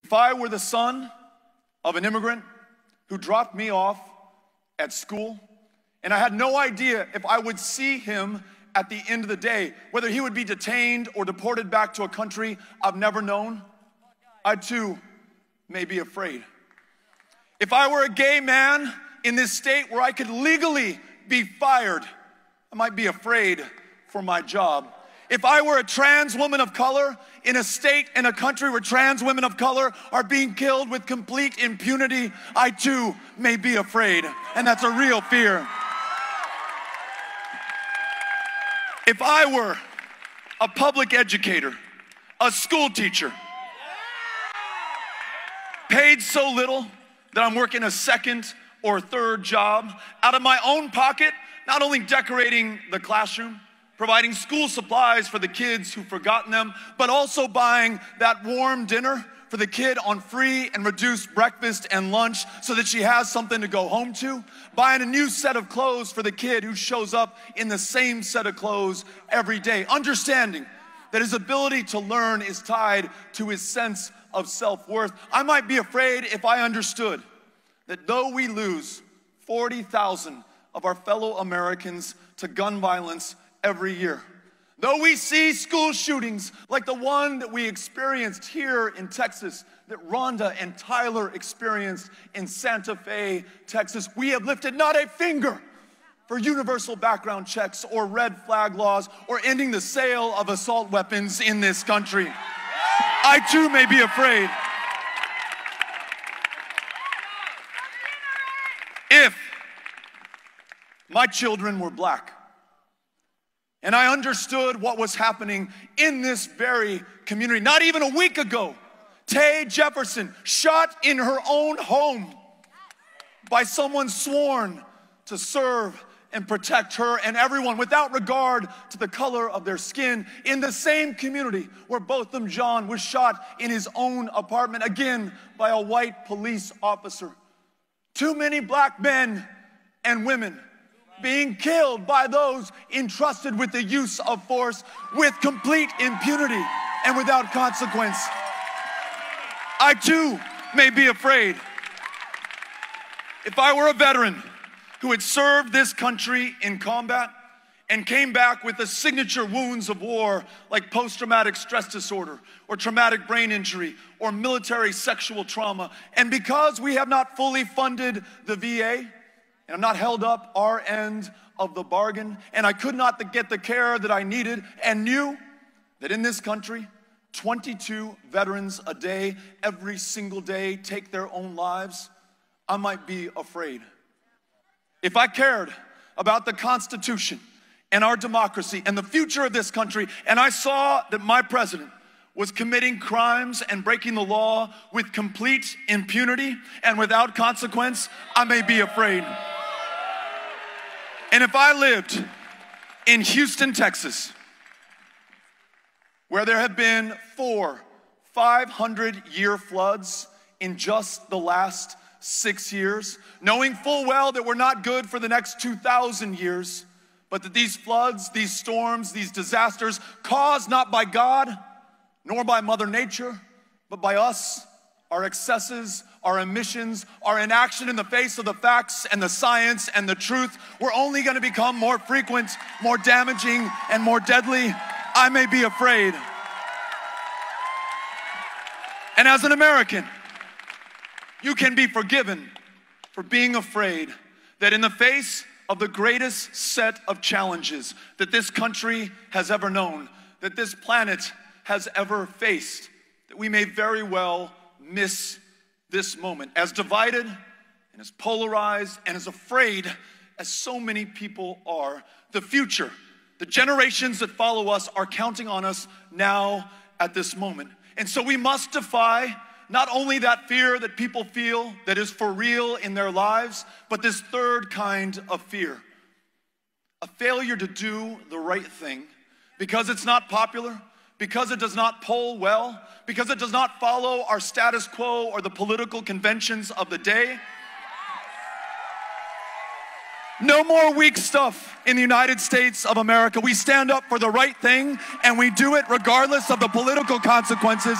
If I were the son of an immigrant who dropped me off at school, and I had no idea if I would see him at the end of the day, whether he would be detained or deported back to a country I've never known, I too may be afraid. If I were a gay man in this state where I could legally be fired, I might be afraid for my job. If I were a trans woman of color in a state and a country where trans women of color are being killed with complete impunity, I too may be afraid, and that's a real fear. If I were a public educator, a school teacher, paid so little that I'm working a second or third job, out of my own pocket, not only decorating the classroom, providing school supplies for the kids who've forgotten them, but also buying that warm dinner for the kid on free and reduced breakfast and lunch so that she has something to go home to, buying a new set of clothes for the kid who shows up in the same set of clothes every day, understanding that his ability to learn is tied to his sense of self-worth. I might be afraid if I understood that though we lose 40,000 of our fellow Americans to gun violence every year, though we see school shootings like the one that we experienced here in Texas, that Rhonda and Tyler experienced in Santa Fe, Texas, we have lifted not a finger for universal background checks or red flag laws or ending the sale of assault weapons in this country. I too may be afraid. If my children were black, and I understood what was happening in this very community. Not even a week ago, Tay Jefferson shot in her own home by someone sworn to serve and protect her and everyone without regard to the color of their skin, in the same community where Botham Jean was shot in his own apartment, again by a white police officer. Too many black men and women being killed by those entrusted with the use of force with complete impunity and without consequence. I too may be afraid. If I were a veteran who had served this country in combat and came back with the signature wounds of war like post-traumatic stress disorder or traumatic brain injury or military sexual trauma, and because we have not fully funded the VA, and I've not held up our end of the bargain, and I could not get the care that I needed, and knew that in this country, 22 veterans a day, every single day, take their own lives, I might be afraid. If I cared about the Constitution and our democracy and the future of this country, and I saw that my president was committing crimes and breaking the law with complete impunity and without consequence, I may be afraid. And if I lived in Houston, Texas, where there have been 4 500-year floods in just the last 6 years, knowing full well that we're not good for the next 2,000 years, but that these floods, these storms, these disasters caused not by God, nor by Mother Nature, but by us, our excesses, our emissions, our inaction in the face of the facts and the science and the truth, we're only going to become more frequent, more damaging, and more deadly. I may be afraid. And as an American, you can be forgiven for being afraid that in the face of the greatest set of challenges that this country has ever known, that this planet has ever faced, that we may very well miss this moment. As divided and as polarized and as afraid as so many people are, the future, the generations that follow us are counting on us now at this moment. And so we must defy not only that fear that people feel that is for real in their lives, but this third kind of fear, a failure to do the right thing because it's not popular, because it does not poll well, because it does not follow our status quo or the political conventions of the day. No more weak stuff in the United States of America. We stand up for the right thing, and we do it regardless of the political consequences.